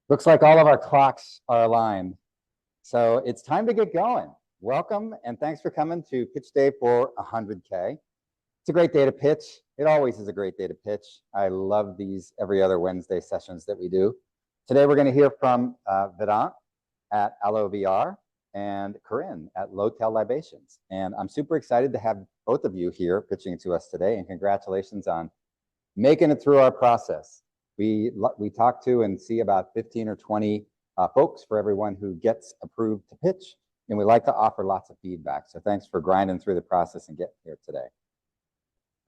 Looks like all of our clocks are aligned. So it's time to get going. Welcome and thanks for coming to Pitch Day for 100K. It's a great day to pitch. It always is a great day to pitch. I love these every other Wednesday sessions that we do. Today we're going to hear from Vedant at AloeVR and Corinne at Low-Tel Libations. And I'm super excited to have both of you here pitching to us today, and congratulations on making it through our process. We talk to and see about 15 or 20 folks for everyone who gets approved to pitch, and we like to offer lots of feedback. So thanks for grinding through the process and getting here today.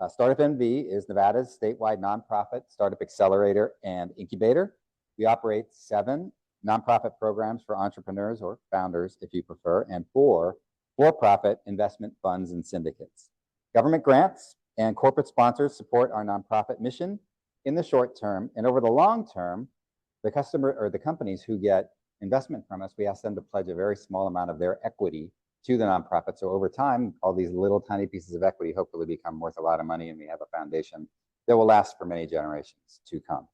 StartUpNV is Nevada's statewide nonprofit startup accelerator and incubator. We operate 7 nonprofit programs for entrepreneurs or founders, if you prefer, and 4 for-profit investment funds and syndicates. Government grants and corporate sponsors support our nonprofit mission in the short term, and over the long term, the customer or the companies who get investment from us, we ask them to pledge a very small amount of their equity to the nonprofit. So over time, all these little tiny pieces of equity hopefully become worth a lot of money, and we have a foundation that will last for many generations to come.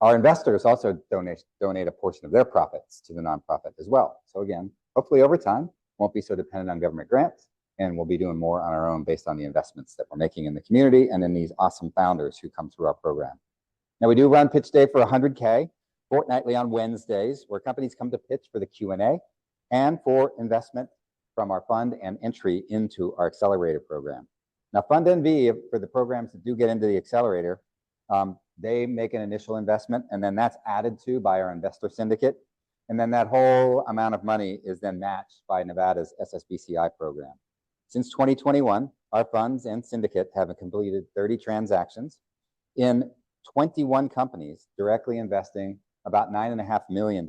Our investors also donate a portion of their profits to the nonprofit as well. So again, hopefully over time, won't be so dependent on government grants, and we'll be doing more on our own based on the investments that we're making in the community and in these awesome founders who come through our program. Now, we do run Pitch Day for 100K fortnightly on Wednesdays, where companies come to pitch for the Q&A and for investment from our fund and entry into our accelerator program. Now, FundNV, for the programs that do get into the accelerator, they make an initial investment, and then that's added to by our investor syndicate. And then that whole amount of money is then matched by Nevada's SSBCI program. Since 2021, our funds and syndicate have completed 30 transactions in 21 companies, directly investing about $9.5 million.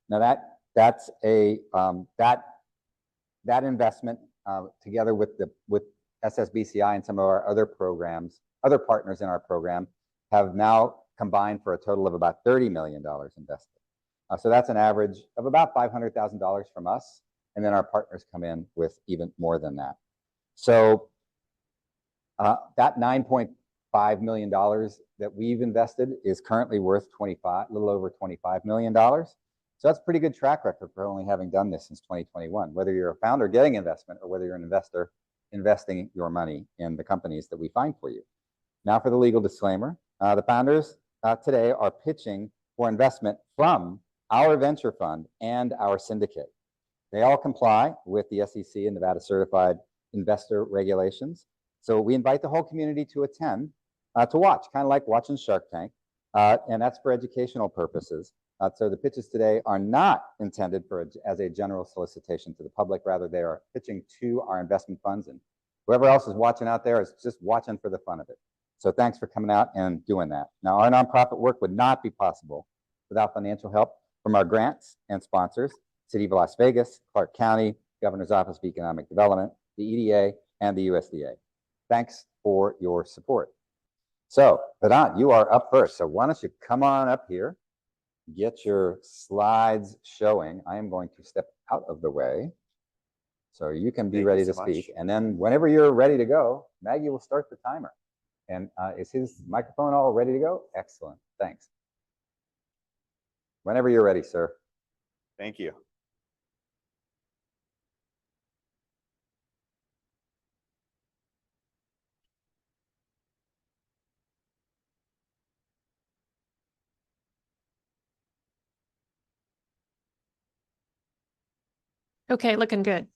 Now that investment, together with SSBCI and some of our other programs, other partners in our program, have now combined for a total of about $30 million invested. So that's an average of about $500,000 from us, and then our partners come in with even more than that. So that $9.5 million that we've invested is currently worth a little over $25 million. So that's a pretty good track record for only having done this since 2021, whether you're a founder getting investment or whether you're an investor investing your money in the companies that we find for you. Now for the legal disclaimer, the founders today are pitching for investment from our venture fund and our syndicate. They all comply with the SEC and Nevada certified investor regulations. So we invite the whole community to attend, to watch, kind of like watching Shark Tank, and that's for educational purposes. So the pitches today are not intended as a general solicitation to the public. Rather, they are pitching to our investment funds, and whoever else is watching out there is just watching for the fun of it. So thanks for coming out and doing that. Now, our nonprofit work would not be possible without financial help from our grants and sponsors, City of Las Vegas, Clark County, Governor's Office of Economic Development, the EDA, and the USDA. Thanks for your support. So, Vedant, you are up first. So why don't you come on up here, get your slides showing. I am going to step out of the way so you can be ready to speak. And then whenever you're ready to go, Maggie will start the timer. And is his microphone all ready to go? Excellent. Thanks. Whenever you're ready, sir. Thank you. Okay, looking good.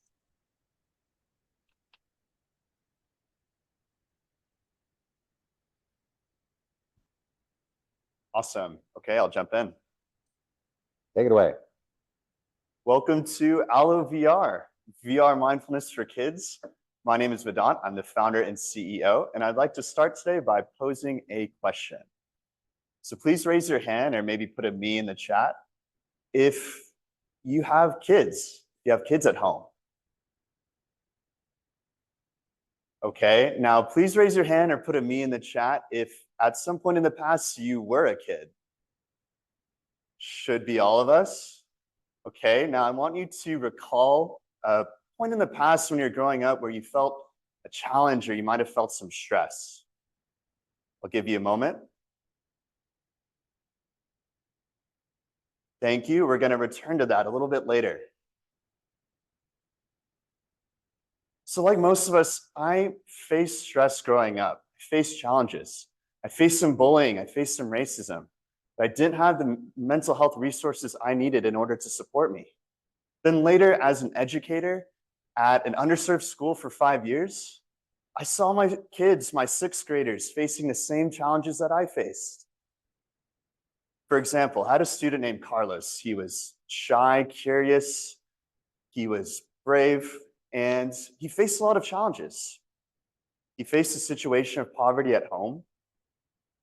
Awesome. Okay, I'll jump in. Take it away. Welcome to AloeVR, VR mindfulness for kids. My name is Vedant. I'm the founder and CEO, and I'd like to start today by posing a question. So please raise your hand or maybe put a me in the chat if you have kids, at home. Okay, now please raise your hand or put a me in the chat if at some point in the past you were a kid. Should be all of us. Okay, now I want you to recall a point in the past when you're growing up where you felt a challenge or you might have felt some stress. I'll give you a moment. Thank you. We're going to return to that a little bit later. So like most of us, I faced stress growing up. I faced challenges. I faced some bullying. I faced some racism. But I didn't have the mental health resources I needed in order to support me. Then later, as an educator at an underserved school for 5 years, I saw my kids, my sixth graders, facing the same challenges that I faced. For example, I had a student named Carlos. He was shy, curious, he was brave, and he faced a lot of challenges. He faced a situation of poverty at home,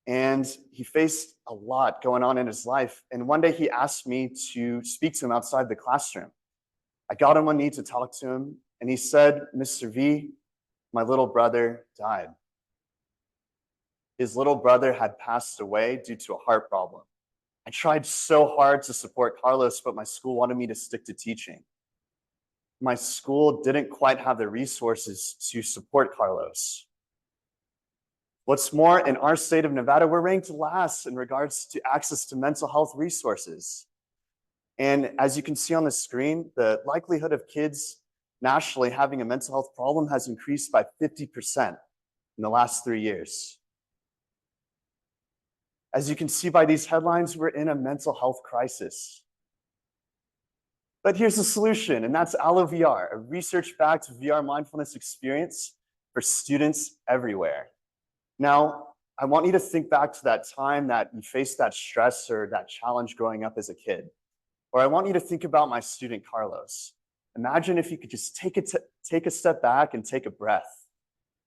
and he faced a lot going on in his life. And one day he asked me to speak to him outside the classroom. I got on one knee to talk to him, and he said, "Mr. V, my little brother died. His little brother had passed away due to a heart problem. I tried so hard to support Carlos, but my school wanted me to stick to teaching. My school didn't quite have the resources to support Carlos. What's more, in our state of Nevada, we're ranked last in regards to access to mental health resources. And as you can see on the screen, the likelihood of kids nationally having a mental health problem has increased by 50% in the last 3 years. As you can see by these headlines, we're in a mental health crisis. But here's the solution, and that's AloeVR, a research-backed VR mindfulness experience for students everywhere. Now, I want you to think back to that time that you faced that stress or that challenge growing up as a kid. Or I want you to think about my student, Carlos. Imagine if you could just take a step back and take a breath.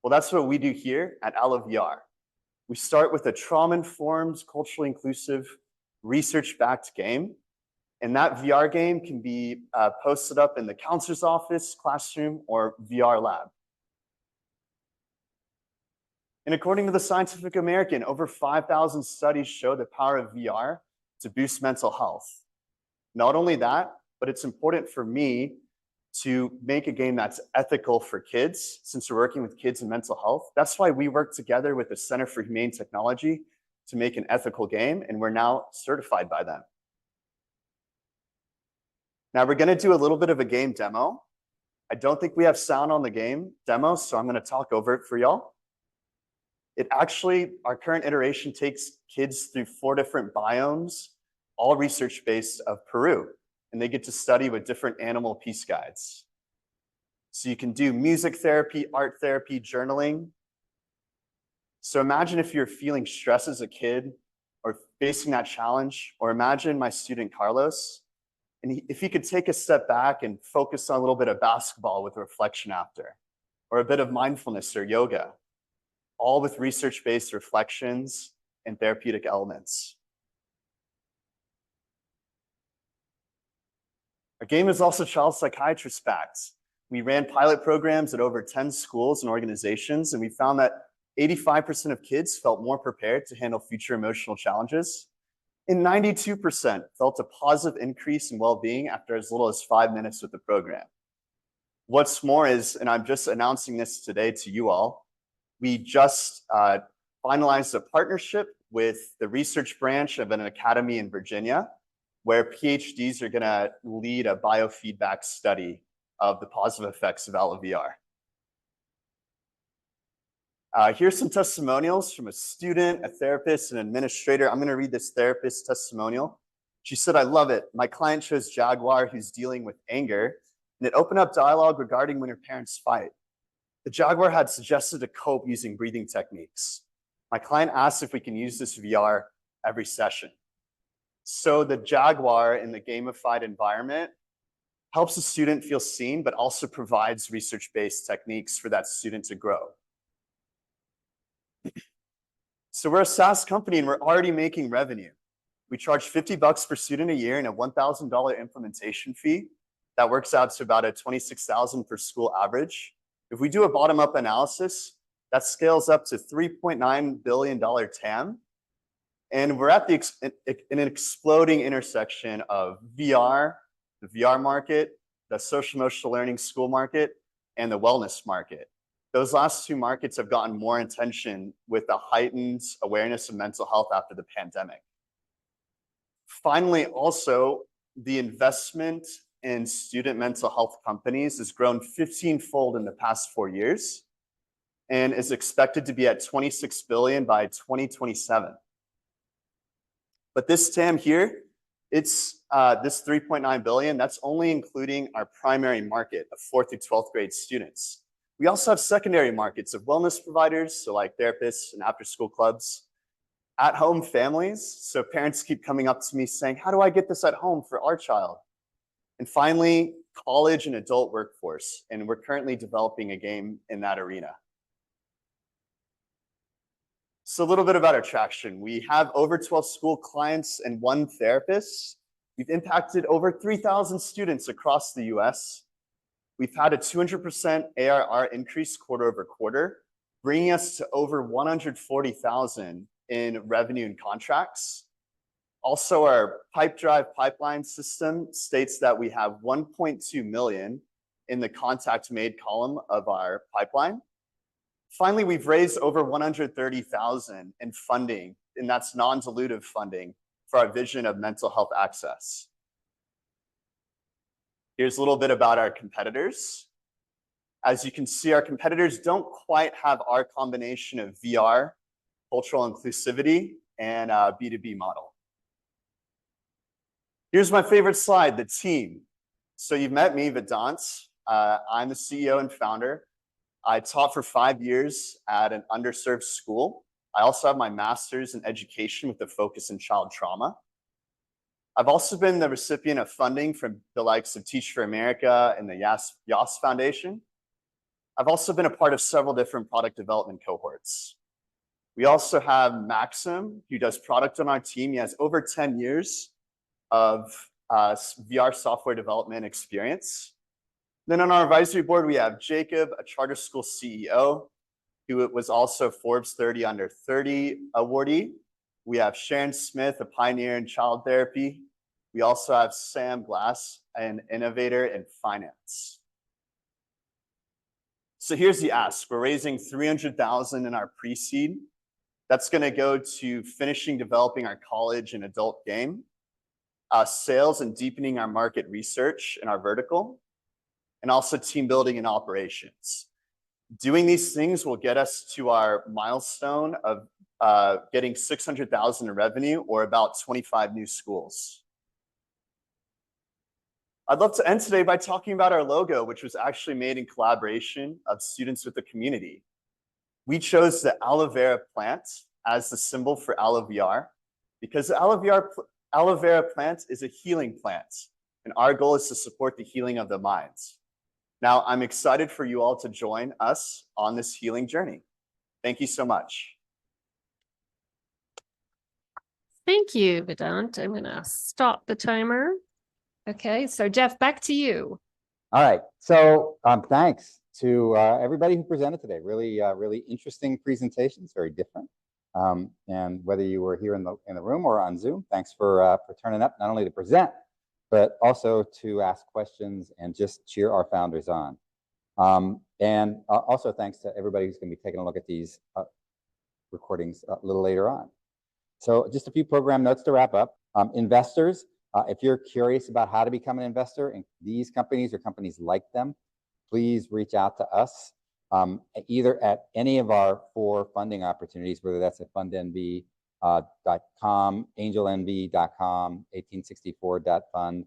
Well, that's what we do here at AloeVR. We start with a trauma-informed, culturally inclusive, research-backed game. And that VR game can be posted up in the counselor's office, classroom, or VR lab. And according to the Scientific American, over 5,000 studies show the power of VR to boost mental health. Not only that, but it's important for me to make a game that's ethical for kids, since we're working with kids and mental health. That's why we work together with the Center for Humane Technology to make an ethical game, and we're now certified by them. Now we're gonna do a little bit of a game demo. I don't think we have sound on the game demo, so I'm gonna talk over it for y'all. It actually, our current iteration takes kids through 4 different biomes, all research-based, of Peru. And they get to study with different animal peace guides. So you can do music therapy, art therapy, journaling. So imagine if you're feeling stress as a kid or facing that challenge, or imagine my student Carlos, and if he could take a step back and focus on a little bit of basketball with reflection after, or a bit of mindfulness or yoga, all with research-based reflections and therapeutic elements. Our game is also child psychiatrist backed. We ran pilot programs at over 10 schools and organizations, and we found that 85% of kids felt more prepared to handle future emotional challenges, and 92% felt a positive increase in well-being after as little as 5 minutes with the program. What's more is, and I'm just announcing this today to you all, we just finalized a partnership with the research branch of an academy in Virginia, where PhDs are gonna lead a biofeedback study of the positive effects of AloeVR. Here's some testimonials from a student, a therapist, an administrator. I'm gonna read this therapist's testimonial. She said, "I love it. My client chose Jaguar, who's dealing with anger, and it opened up dialogue regarding when her parents fight. The Jaguar had suggested to cope using breathing techniques. My client asked if we can use this VR every session." So the Jaguar in the gamified environment helps the student feel seen, but also provides research-based techniques for that student to grow. So we're a SaaS company and we're already making revenue. We charge $50 per student a year and a $1,000 implementation fee. That works out to about a $26,000 per school average. If we do a bottom-up analysis, that scales up to $3.9 billion TAM. And we're at in an exploding intersection of VR, the VR market, the social emotional learning school market, and the wellness market. Those last 2 markets have gotten more attention with the heightened awareness of mental health after the pandemic. Finally, also, the investment in student mental health companies has grown 15-fold in the past 4 years and is expected to be at 26 billion by 2027. But this TAM here, it's this 3.9 billion, that's only including our primary market of 4th through 12th grade students. We also have secondary markets of wellness providers, so like therapists and after-school clubs, at-home families, so parents keep coming up to me saying, how do I get this at home for our child? And finally, college and adult workforce, and we're currently developing a game in that arena. So a little bit about our traction. We have over 12 school clients and 1 therapist. We've impacted over 3,000 students across the US. We've had a 200% ARR increase quarter over quarter, bringing us to over 140,000 in revenue and contracts. Also, our PipeDrive pipeline system states that we have 1.2 million in the contact made column of our pipeline. Finally, we've raised over 130,000 in funding, and that's non-dilutive funding for our vision of mental health access. Here's a little bit about our competitors. As you can see, our competitors don't quite have our combination of VR, cultural inclusivity, and B2B model. Here's my favorite slide, the team. So you've met me, Vedant. I'm the CEO and founder. I taught for 5 years at an underserved school. I also have my master's in education with a focus in child trauma. I've also been the recipient of funding from the likes of Teach for America and the YAS Foundation. I've also been a part of several different product development cohorts. We also have Maxim, who does product on our team. He has over 10 years of VR software development experience. Then on our advisory board, we have Jacob, a charter school CEO, who was also Forbes 30 Under 30 awardee. We have Sharon Smith, a pioneer in child therapy. We also have Sam Glass, an innovator in finance. So here's the ask. We're raising 300,000 in our pre-seed. That's going to go to finishing developing our college and adult game, sales and deepening our market research in our vertical, and also team building and operations. Doing these things will get us to our milestone of getting 600,000 in revenue, or about 25 new schools. I'd love to end today by talking about our logo, which was actually made in collaboration of students with the community. We chose the aloe vera plant as the symbol for AloeVR because the aloe vera plant is a healing plant, and our goal is to support the healing of the mind. Now, I'm excited for you all to join us on this healing journey. Thank you so much. Thank you, Vedant. I'm going to stop the timer. Okay, so Jeff, back to you. All right. So thanks to everybody who presented today. Really interesting presentations, very different. And whether you were here in the room or on Zoom, thanks for turning up, not only to present, but also to ask questions and just cheer our founders on. And also thanks to everybody who's going to be taking a look at these recordings a little later on. So just a few program notes to wrap up. Investors, if you're curious about how to become an investor in these companies or companies like them, please reach out to us either at any of our 4 funding opportunities, whether that's at FundNV, .com, angelnv.com, 1864.fund.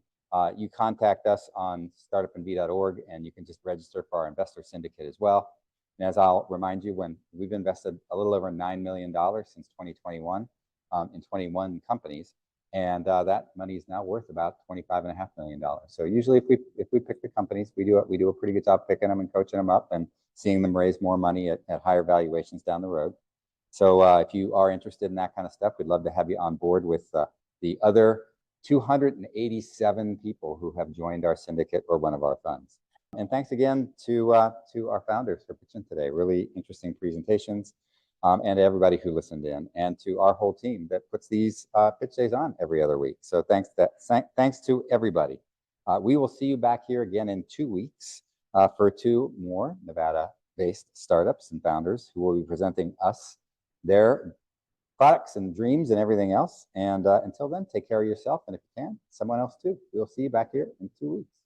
You contact us on StartUpNV.org, and you can just register for our investor syndicate as well. And as I'll remind you, when we've invested a little over $9 million since 2021 in 21 companies, and that money is now worth about $25.5 million. So usually, if we pick the companies, we do a pretty good job picking them and coaching them up and seeing them raise more money at higher valuations down the road. So if you are interested in that kind of stuff, we'd love to have you on board with the other 287 people who have joined our syndicate or one of our funds. And thanks again to our founders for pitching today. Really interesting presentations, and to everybody who listened in, and to our whole team that puts these pitch days on every other week. So thanks to everybody. We will see you back here again in 2 weeks for 2 more Nevada-based startups and founders who will be presenting us their products and dreams and everything else. And until then, take care of yourself. And if you can, someone else too. We'll see you back here in 2 weeks.